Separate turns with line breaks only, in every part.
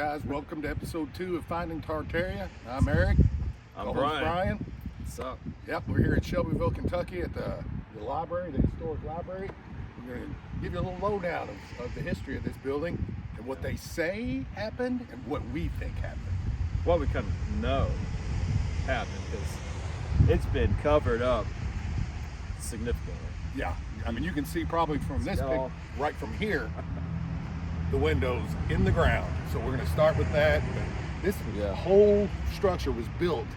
Guys, welcome to episode 2 of Finding Tartaria. I'm Eric.
I'm
Brian.
What's up?
Yep, we're here at Shelbyville, Kentucky at the library, the historic library. We're going to give you a little lowdown of the history of this building and what they say happened and what we think happened.
What we kind of know happened, because it's been covered up significantly.
Yeah, I mean, you can see probably from this
Yeah.
right from here, the windows in the ground. So we're going to start with that. This whole structure was built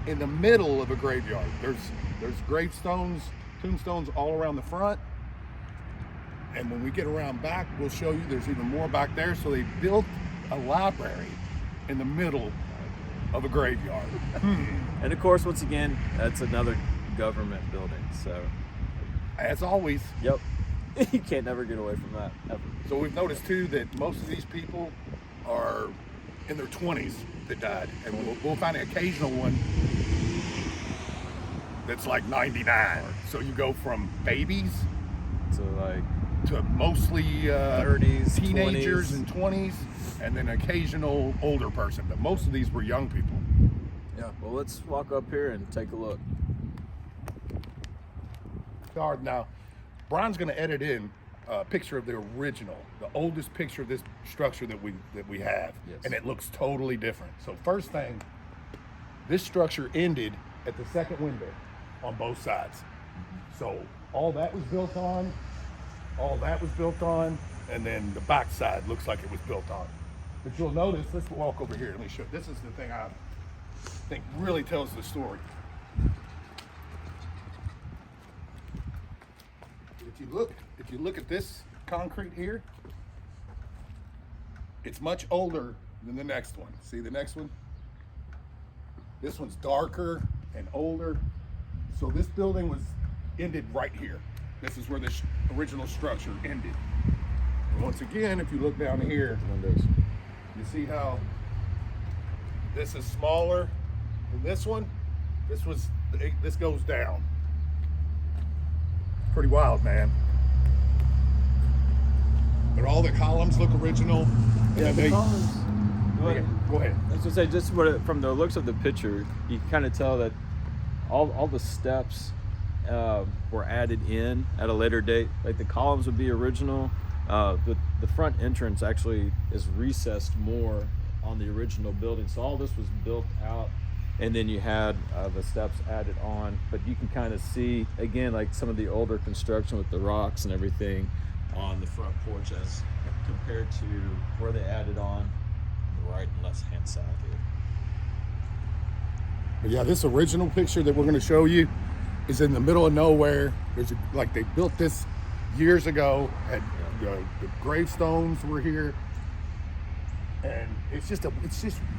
in the middle of a graveyard. There's gravestones, tombstones all around the front. And when we get around back, we'll show you there's even more back there. So they built a library in the middle of a graveyard.
And of course, once again, that's another government building. So,
As always.
yep, you can't never get away from that ever.
So we've noticed too that most of these people are in their 20s that died, and we'll find an occasional one that's like 99. So you go from babies
So like
to mostly
30s,
teenagers
20s.
and 20s, and then occasional older person. But most of these were young people.
Yeah. Well, let's walk up here and take a look.
Now, Brian's going to edit in a picture of the original, the oldest picture of this structure that we have,
Yes.
and it looks totally different. So first thing, this structure ended at the second window on both sides. So all that was built on, and then the back side looks like it was built on. But you'll notice, let's walk over here. Let me show you. This is the thing I think really tells the story. If you look at this concrete here, it's much older than the next one. See the next one? This one's darker and older. So this building was ended right here. This is where the original structure ended. And once again, if you look down here,
Windows.
you see how this is smaller than this one. This goes down. Pretty wild, man. But all the columns look original.
Yeah,
And
the
they-
columns.
Go ahead.
I was gonna say, just from the looks of the picture, you can kind of tell that all the steps were added in at a later date. Like the columns would be original. The front entrance actually is recessed more on the original building. So all this was built out, and then you had the steps added on. But you can kind of see, again, like some of the older construction with the rocks and everything on the front porch as compared to where they added on the right and left hand side here.
But yeah, this original picture that we're going to show you is in the middle of nowhere. Like they built this years ago, and the gravestones were here, and it's just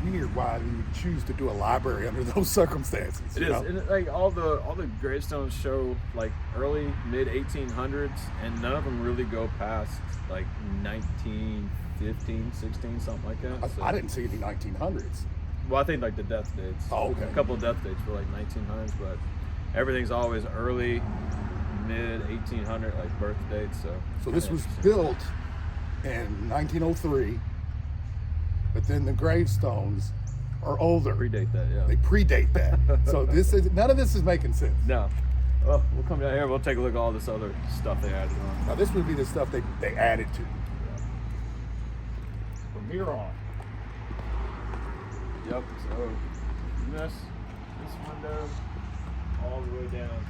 weird why you would choose to do a library under those circumstances.
It is, and like all the gravestones show like early mid 1800s, and none of them really go past like 1915, 16, something like that. So,
I didn't see any 1900s.
well, I think like the death dates.
Oh, okay.
A couple of death dates were like 1900s, but everything's always early mid 1800 like birth dates. So
This was built in 1903, but then the gravestones are older.
predate that, yeah.
They predate that. So none of this is making sense.
No. Well, we'll come down here. We'll take a look at all this other stuff they added on.
Now this would be the stuff they added to. From here on.
Yep. So this window all the way down,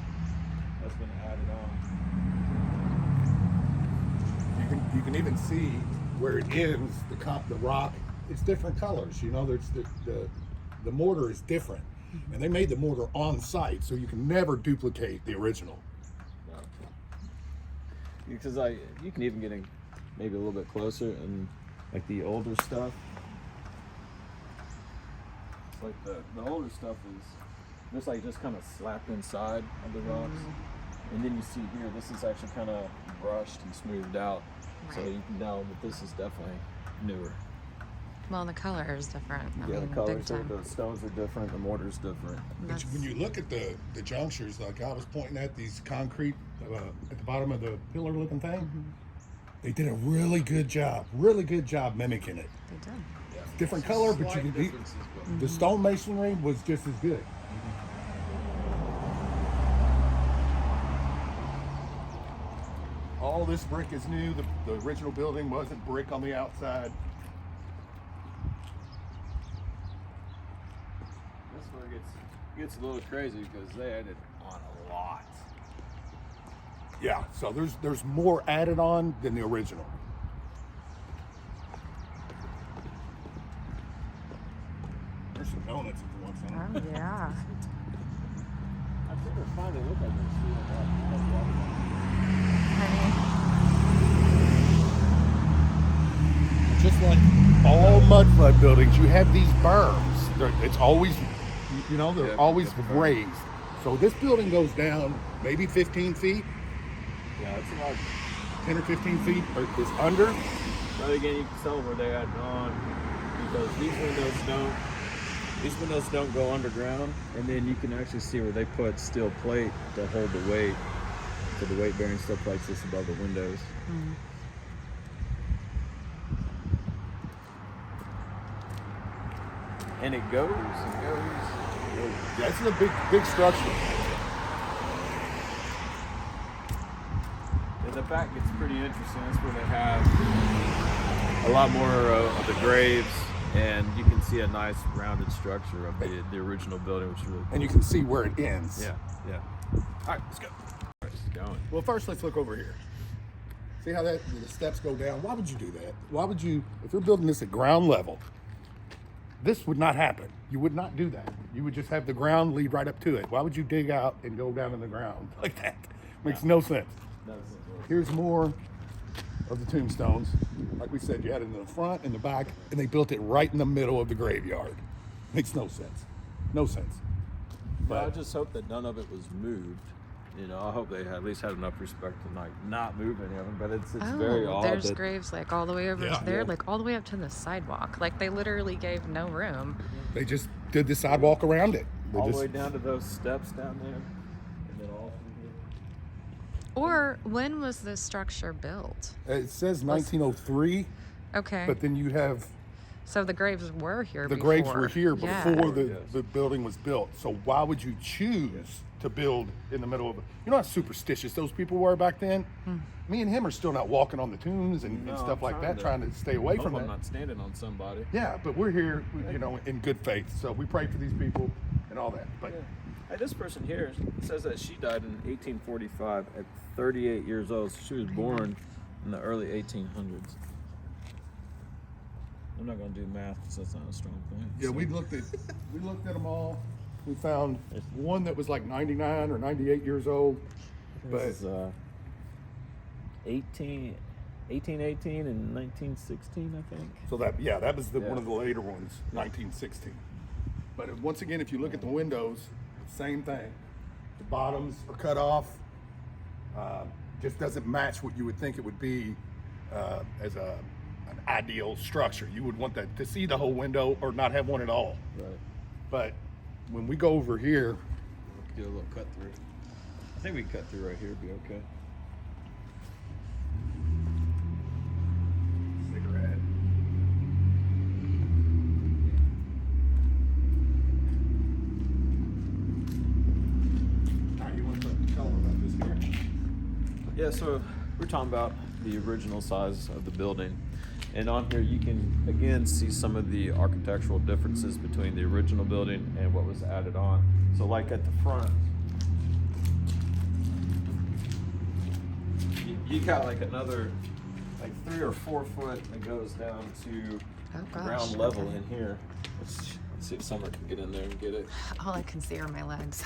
that's been added on.
You can even see where it ends. The rock, it's different colors. You know, there's the mortar is different, and they made the mortar on site, so you can never duplicate the original.
No. Because you can even get in maybe a little bit closer and like the older stuff. It's like the older stuff is just kind of slapped inside of the rocks. And then you see here, this is actually kind of brushed and smoothed out. So
Right.
you can know that this is definitely newer.
Well, and the color is different. I
Yeah,
mean,
the colors,
big time.
the stones are different, the mortar's different.
But when you look at the junctures, like I was pointing at these concrete at the bottom of the pillar looking thing, They did a really good job mimicking it.
They did.
Different color, but
Slight
you could
differences, but-
the stone masonry was just as good. All this brick is new. The original building wasn't brick on the outside.
That's where it gets a little crazy because they added on a lot.
Yeah, so there's more added on than the original. There's some donuts if you want some.
Oh yeah.
I think they're fine. They look like they're still
Honey.
Just like all mud flood buildings, you have these berms. It's always, they're
Yeah,
always
the berm.
raised. So this building goes down maybe 15 feet,
Yeah, it's about.
10 or 15 feet is under.
But again, you can tell where they added on because these windows don't go underground, and then you can actually see where they put steel plate to hold the weight. So the weight bearing steel plates just above the windows. And it goes and goes.
Yeah, it's a big structure.
And the back gets pretty interesting. That's where they have a lot more of the graves, and you can see a nice rounded structure of the original building, which is really cool.
And you can see where it ends.
Yeah. All right, let's go. Let's going.
Well, first let's look over here. See how the steps go down? Why would you do that? Why would you, if you're building this at ground level, this would not happen. You would not do that. You would just have the ground lead right up to it. Why would you dig out and go down in the ground like that? Makes no sense. Here's more of the tombstones. Like we said, you had it in the front and the back, and they built it right in the middle of the graveyard. Makes no sense. No sense.
But I just hope that none of it was moved. I hope they at least had enough respect to not move any of them. But it's very odd.
There's
that,
graves like all the way over
Yeah.
to there,
Yeah.
like all the way up to the sidewalk. Like they literally gave no room.
They just did the sidewalk around it. They
all
just,
the way down to those steps down there, and then all through here.
Or when was this structure built?
it says 1903,
Okay.
but then you have
So the graves were here
the
before.
graves were here
Yeah.
before
Yes.
the building was built. So why would you choose to build in the middle of it? You know how superstitious those people were back then? Me and him are still not walking on the tombs and
No,
stuff
I'm
like that, trying to stay away from
I'm
that.
not standing on somebody.
Yeah, but we're here, in good faith. So we pray for these people and all that. But
Hey, this person here says that she died in 1845 at 38 years old. So she was born in the early 1800s. I'm not going to do math because that's not a strong point.
yeah,
so.
we looked at them all. We found one that was like 99 or 98 years old. But
This is 1818 and 1916, I think.
so that was
Yeah.
one of the later ones, 1916. But once again, if you look at the windows, same thing. The bottoms are cut off. Just doesn't match what you would think it would be as an ideal structure. You would want that to see the whole window or not have one at all.
Right.
But when we go over here,
Do a little cut through. I think we can cut through right here, be okay.
cigarette. Now you want to tell them about this here?
Yeah, so we're talking about the original size of the building. And on here you can again see some of the architectural differences between the original building and what was added on. So like at the front, you got like another 3 or 4 foot that goes down to
Oh gosh.
ground level
okay.
in here. Let's see if Summer can get in there and get it.
All I can see are my legs.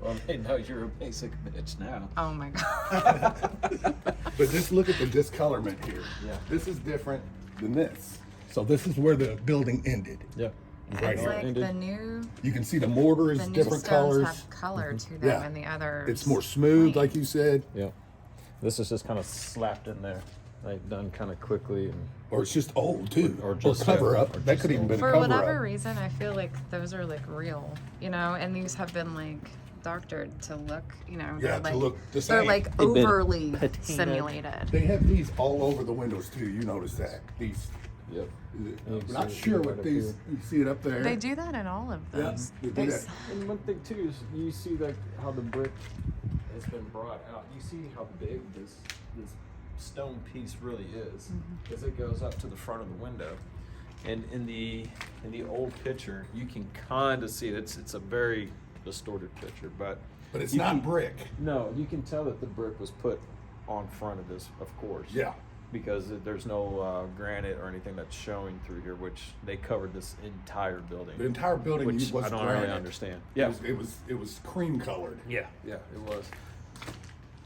Well, they know you're a basic bitch now.
Oh my god.
But just look at the discolorment here.
Yeah.
This is different than this. So this is where the building ended.
Yeah.
Right
It's
here.
like
Ended.
the new
You can see the mortar is
the new
different
stones
colors.
have color to them
Yeah.
and the others.
It's more smooth,
plain.
like you said,
Yeah. This is just kind of slapped in there, like done kind of quickly and.
or it's just old too,
Or just
cover up.
or
That
just
could even
old.
been a
For
cover
whatever
up.
reason, I feel like those are like real, and these have been like doctored to look,
Yeah,
they're
to
like,
look the
they're
same.
like
They've been
overly
patinaed.
simulated.
They have these all over the windows too. You notice that these.
Yep.
I'm not sure what these. You see it up there.
They do that in all of them.
Yes, they do that.
And one thing too is you see like how the brick has been brought out. You see how big this stone piece really is, because it goes up to the front of the window. And in the old picture, you can kind of see it. It's a very distorted picture, but
But it's
you
not
can-
brick.
No, you can tell that the brick was put on front of this, of course.
Yeah.
Because there's no granite or anything that's showing through here, which they covered this entire building.
The entire building
Which
was
I don't
granite.
really understand. Yeah.
It was cream colored.
Yeah, it was.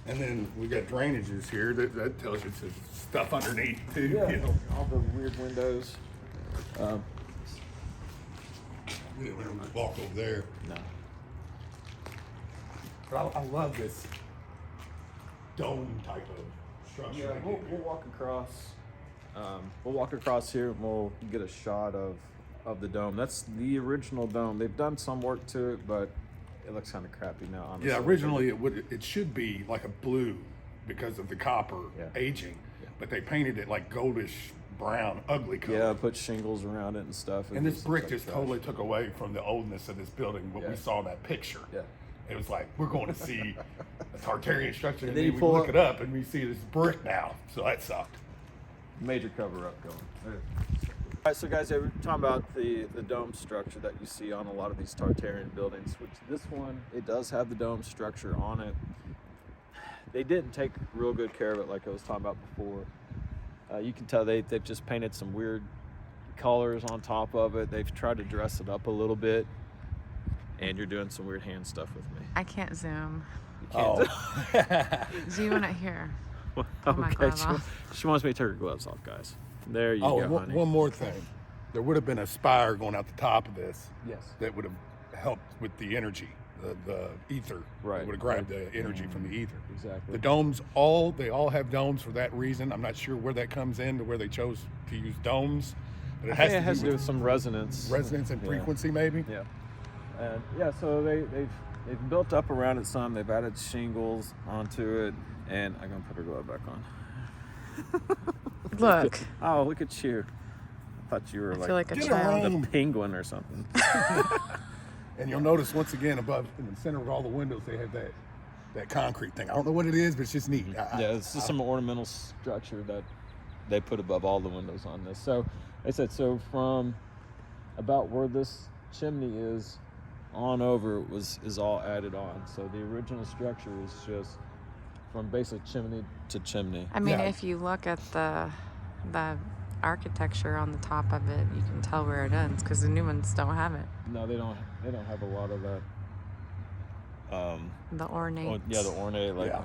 And then we got drainages here that tells you some stuff underneath too.
Yeah,
You know.
all the weird windows.
We don't walk over there.
No.
But I love this dome type of structure.
Yeah, we'll walk across. We'll walk across here and we'll get a shot of the dome. That's the original dome. They've done some work to it, but it looks kind of crappy now. Honestly.
Yeah, originally it should be like a blue because of the copper
Yeah.
aging,
Yeah.
but they painted it like goldish brown, ugly color.
Yeah, put shingles around it and stuff.
And this brick
looks
just
like
totally took away from the oldness of this building. What we
Yeah.
saw in that picture.
Yeah.
It was like we're going to see a Tartarian structure, and
then
then
you
we
pull
look
up-
it up and we see this brick now. So that sucked.
major cover up going. All right, so guys, we're talking about the dome structure that you see on a lot of these Tartarian buildings, which this one, it does have the dome structure on it. They didn't take real good care of it like I was talking about before. You can tell they've just painted some weird colors on top of it. They've tried to dress it up a little bit, and you're doing some weird hand stuff with me.
I can't zoom.
You can't
Zoom it here. Put my
okay,
glove off.
she wants me to take her gloves off, guys. There you
Oh,
go, honey.
one more thing. There would have been a spire going out the top of this
Yes.
that would have helped with the energy, the ether.
Right.
It would have grabbed the energy from the ether.
Exactly.
The domes, they all have domes for that reason. I'm not sure where that comes in to where they chose to use domes, but
I think it has to do with some resonance.
resonance and
Yeah.
frequency, maybe.
Yeah, and yeah, so they've built up around it some. They've added shingles onto it, and I'm gonna put her glove back on.
Look,
Oh, look at you! I thought you were
I feel like a
Get
child.
around.
the penguin or something.
And you'll notice once again above in the center of all the windows they have that concrete thing. I don't know what it is, but it's just neat.
Yeah, it's just some ornamental structure that they put above all the windows on this. So, like I said, so from about where this chimney is on over is all added on. So the original structure is just from basic chimney to chimney.
I mean,
Yeah.
if you look at the architecture on the top of it, you can tell where it ends because the new ones don't have it.
No, they don't have a lot of that.
The ornate.
The ornate like
Yeah.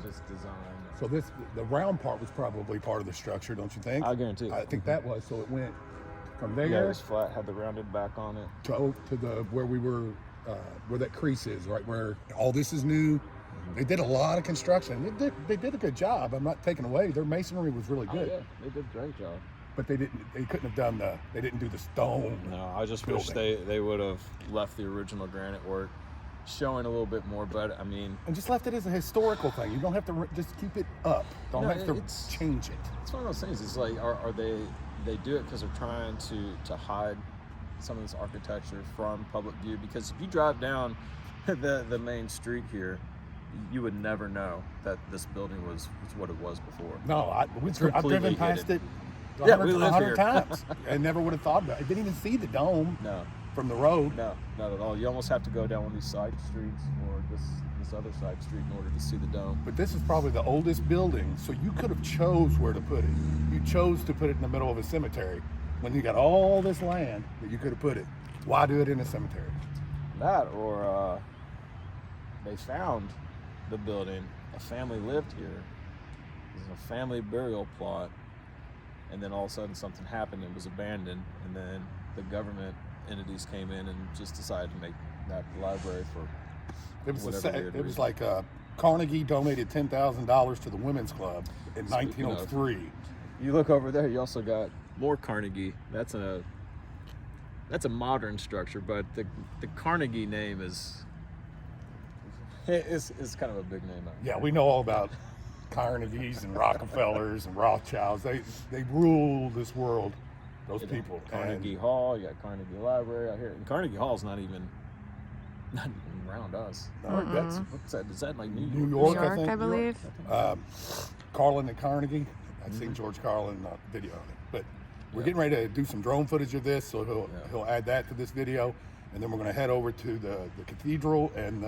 just design.
So the round part was probably part of the structure, don't you think?
I guarantee it.
I think that was. So it went from there
Yeah, it was flat, had the rounded back on it.
to the where we were, where that crease is, right where all this is new. They did a lot of construction. They did a good job. I'm not taking away. Their masonry was really good,
Oh, yeah, they did a great job.
but they couldn't have done they didn't do the stone.
No, I just wish
building.
they would have left the original granite work showing a little bit more, but I mean,
And just left it as a historical thing. You don't have to just keep it up. Don't
No,
have to
it's-
change it.
it's one of those things. It's like, are they do it because they're trying to hide some of this architecture from public view? Because if you drive down the main street here, you would never know that this building was what it was before.
No, I've
completely
driven past
hidden.
it
Yeah, we live
100
here.
times. I never would have thought about it. I didn't even see the dome
No,
from the road.
no, not at all. You almost have to go down one of these side streets or this other side street in order to see the dome.
But this is probably the oldest building, so you could have chose where to put it. You chose to put it in the middle of a cemetery when you got all this land that you could have put it. Why do it in a cemetery?
That or they found the building. A family lived here. It was a family burial plot, and then all of a sudden something happened. It was abandoned, and then the government entities came in and just decided to make that library for
It was
whatever weird
it was
reason.
like Carnegie donated $10,000 to the Women's Club in
Speaking of-
1903.
You look over there. You also got more Carnegie. That's a modern structure, but the Carnegie name is It's kind of a big name.
Yeah, we know all about Carnegies and Rockefellers and Rothschilds. They rule this world. Those people.
Carnegie Hall. You got Carnegie Library out here, and Carnegie Hall's not even around us.
No, that's
What's that? Is that like New York?
New York,
New York,
I think.
I believe.
Carlin and Carnegie. I've seen George Carlin video on it. But we're getting ready to do some drone footage of this, so he'll add that to this video, and then we're going to head over to the cathedral and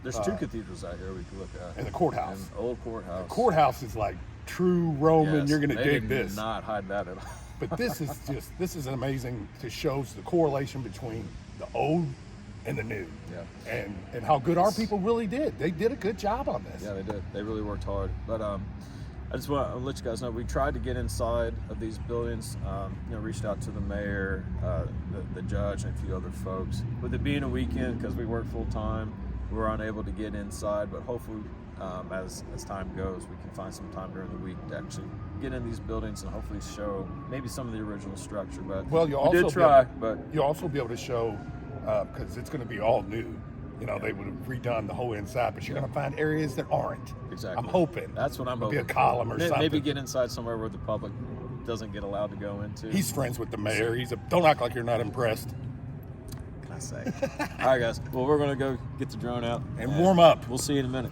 There's two cathedrals out here we can look at.
and the courthouse.
And Old Courthouse.
The courthouse is like true Roman.
Yes,
You're going to
they
dig
did
this.
Not hide that at all.
But this is amazing to shows the correlation between the old and the new.
Yeah.
And how good our people really did. They did a good job on this.
Yeah, they did. They really worked hard. But I just want to let you guys know we tried to get inside of these buildings. Reached out to the mayor, the judge, and a few other folks. With it being a weekend, because we work full time, we were unable to get inside. But hopefully, as time goes, we can find some time during the week to actually get in these buildings and hopefully show maybe some of the original structure. But
Well,
we did try. But
you'll also be able to show, because it's going to be all new. They would have redone the whole inside, but you're going to find areas that aren't.
Exactly.
I'm hoping.
That's what I'm
It'll
hoping.
be a column or something.
Maybe get inside somewhere where the public doesn't get allowed to go into.
He's friends with the mayor. Don't act like you're not impressed.
Can I say? All right, guys. Well, we're going to go get the drone out
And warm up.
We'll see you in a minute.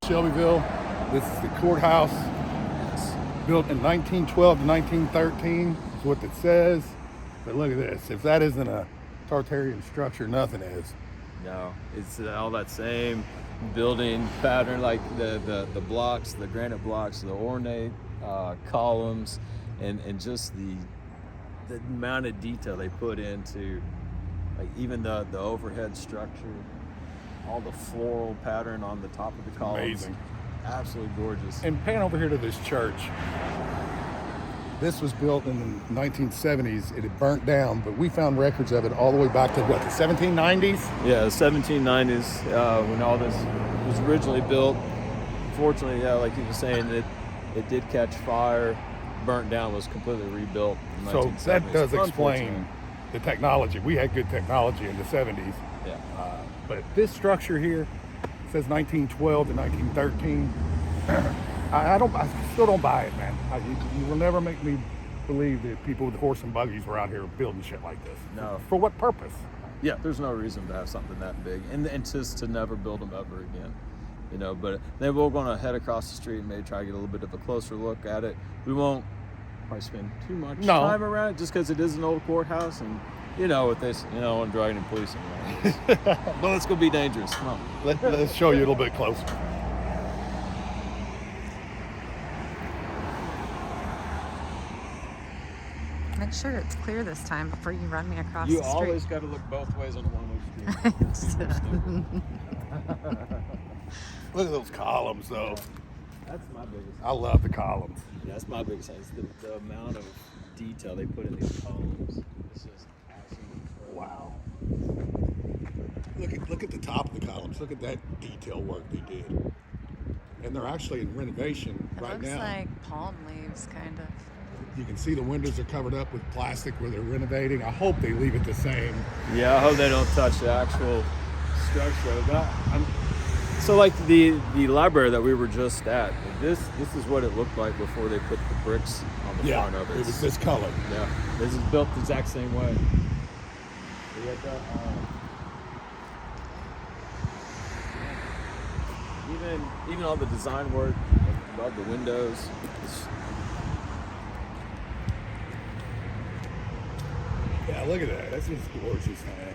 Shelbyville. This is the courthouse. Built in 1912 to 1913 is what it says. But look at this. If that isn't a Tartarian structure, nothing is.
No, it's all that same building pattern, like the blocks, the granite blocks, the ornate columns, and just the amount of detail they put into, like even the overhead structure, all the floral pattern on the top of the columns.
Amazing.
Absolutely gorgeous.
And pan over here to this church. This was built in the 1970s. It had burnt down, but we found records of it all the way back to what, the 1790s?
Yeah, the 1790s, when all this was originally built. Unfortunately, yeah, like you were saying, it did catch fire, burnt down, was completely rebuilt in the
So
1970s.
that does explain
Unfortunately.
the technology. We had good technology in the 70s.
Yeah.
But this structure here says 1912 to 1913. I still don't buy it, man. You will never make me believe that people with horse and buggies were out here building shit like this.
No.
For what purpose?
Yeah, there's no reason to have something that big, and just to never build them ever again. But then we're going to head across the street and maybe try to get a little bit of a closer look at it. We won't probably spend too much time around it, just because it is an old courthouse, and with this, on driving and policing. But let's go be dangerous. Come on.
Let's show you a little bit closer.
Make sure it's clear this time before you run me across
You
the street.
always got to look both ways on a one-way street.
Look at those columns, though.
That's my biggest.
I love the columns.
Yeah, that's my biggest thing. It's the amount of detail they put in these columns. It's just absolutely incredible.
Wow. Look at the top of the columns. Look at that detail work they did. And they're actually in renovation
It
right
looks
now.
like palm leaves, kind of.
You can see the windows are covered up with plastic where they're renovating. I hope they leave it the same.
Yeah, I hope they don't touch the actual structure. But so like the library that we were just at, this is what it looked like before they put the bricks on the front of it.
It was this color.
Yeah, this is built the exact same way. You got that, even all the design work above the windows.
Yeah, look at that. That's just gorgeous, man.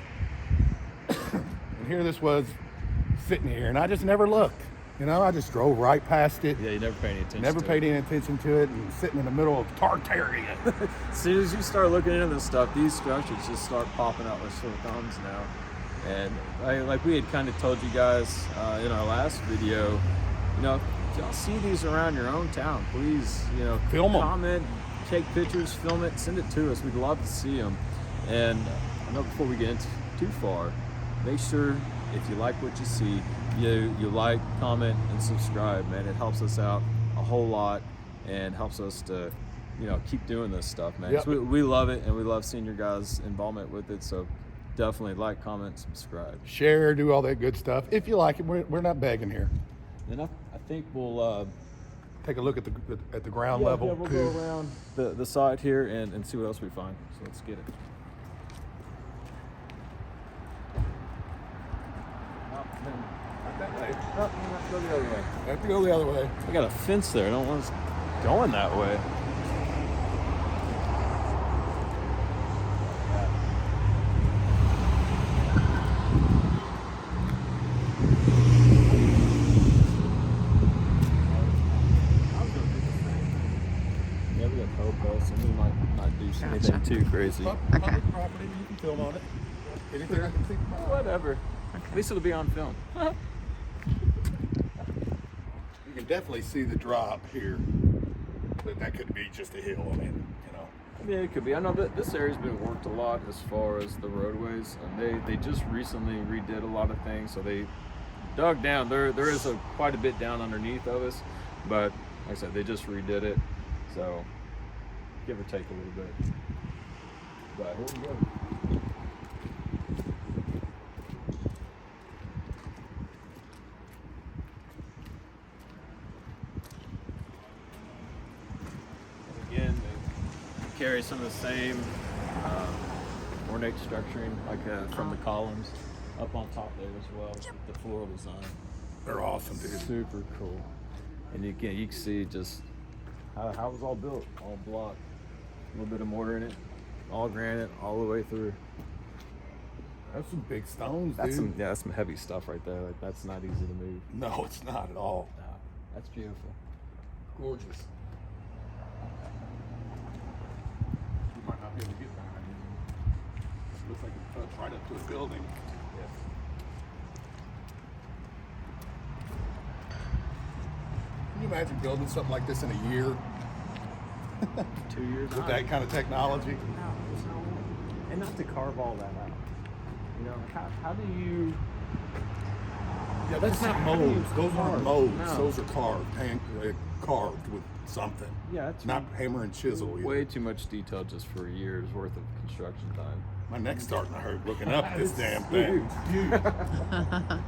And here this was sitting here, and I just never looked. I just drove right past it.
Yeah, you never paid any attention.
Never paid any attention to it, and sitting in the middle of Tartaria.
As soon as you start looking into this stuff, these structures just start popping out like sore thumbs now. And like we had kind of told you guys in our last video, if y'all see these around your own town, please,
Film 'em.
comment, take pictures, film it, send it to us. We'd love to see them. And I know before we get into too far, make sure if you like what you see, you like, comment, and subscribe, man. It helps us out a whole lot and helps us to, keep doing this stuff, man.
Yep.
'Cause we love it, and we love seeing your guys' involvement with it. So definitely like, comment, subscribe.
Share, do all that good stuff. If you like it, we're not begging here.
And I think we'll
Take a look at the ground level.
Yeah, we'll go around the side here and see what else we find. So let's get it.
Not that way.
Oh, go the other way.
I have to go the other way.
I got a fence there. I don't want us going that way. Yeah, we got tow so we might not do anything too crazy.
Public property, you can film on it. Anything I can think about.
Whatever. At least it'll be on film.
You can definitely see the drop here, but that could be just a hill. I mean,
Yeah, it could be. I know that this area's been worked a lot as far as the roadways. And they just recently redid a lot of things, so they dug down. There is quite a bit down underneath of us, but like I said, they just redid it, so give or take a little bit. But here we go. Again, they carry some of the same ornate structuring, like from the columns up on top there as well, with the floral design.
they're awesome, dude.
Super cool. And you can see just how it was all built, all block, a little bit of mortar in it, all granite, all the way through.
That's some big stones,
That's
dude.
that's some heavy stuff right there. Like, that's not easy to move.
No, it's not at all.
No, that's beautiful.
Gorgeous. You might not be able to get behind it. Looks like it touched right up to a building. Can you imagine building something like this in a year
2 years
with that kind of technology?
And not to carve all that out. How do you?
Yeah, that's not molds. Those aren't
Carved.
molds.
No.
Those are carved with something.
Yeah, it's
Not hammer and chisel. either.
way too much detail just for a year's worth of construction time.
My neck's starting to hurt looking up at this damn thing. Huge.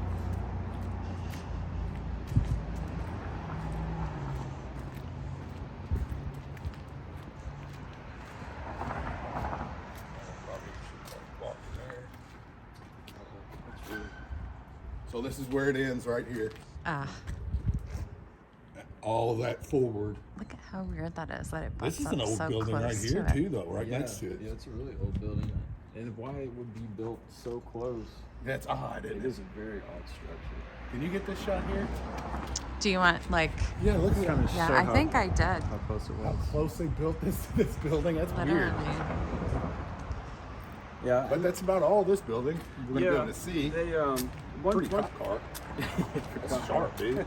So this is where it ends right here.
Ah,
All of that forward.
look at how weird that is that it
This
butts
is
up
an old
so
building right
close
here
to it.
too, though, right next to it.
Yeah, it's a really old building. And why it would be built so close.
That's odd, isn't
It
it?
is a very odd structure.
Can you get this shot here?
Do you want
Yeah, look at
Kinda
Yeah,
show
I
how-
think I did.
How close it
how
was.
close they built this building. That's
Literally.
weird.
Yeah.
But that's about all this building we're gonna be able to see.
They one
Pretty cop car. That's sharp, dude.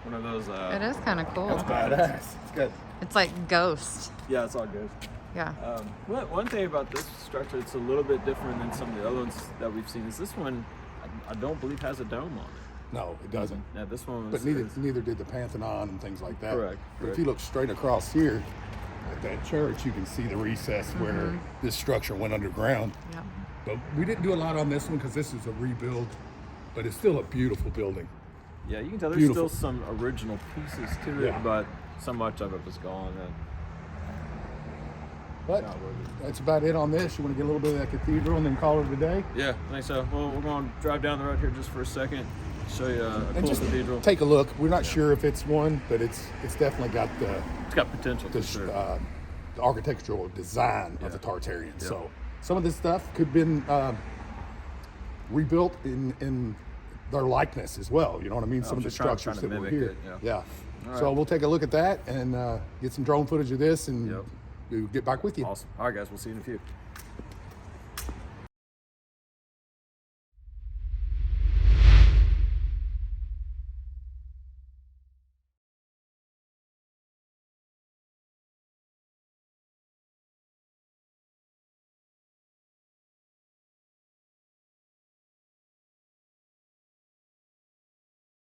one of those
It is kind of cool.
That's badass. It's got
It's like Ghost.
Yeah, it's all good.
Yeah.
One thing about this structure, it's a little bit different than some of the other ones that we've seen. Is this one? I don't believe has a dome on it.
no, it doesn't.
Yeah, this one was.
But neither did the Pantheon and things like that.
Correct,
But if
correct.
you look straight across here at that church, you can see the recess where this structure went underground.
Yep.
But we didn't do a lot on this one because this is a rebuild. But it's still a beautiful building.
Yeah, you can tell there's
Beautiful.
still some original pieces to it,
Yeah.
but so much of it was gone.
But
Not worth it.
that's about it on this. You want to get a little bit of that cathedral and then call it a day?
Yeah, I think so. Well, we're going to drive down the road here just for a second, show you a
And
cool
just
cathedral.
take a look. We're not sure if it's one, but it's definitely got
It's got potential for
the
sure.
the architectural design of the Tartarian. So some of this stuff could have been rebuilt in their likeness as well. You know what I mean? Some of the
just trying
structures
to
that were
mimic
here.
it, yeah.
Yeah.
All
So
right.
we'll take a look at that and get some drone footage of this and
Yep.
we'll get back with you.
Awesome. All right, guys, we'll see you in a few.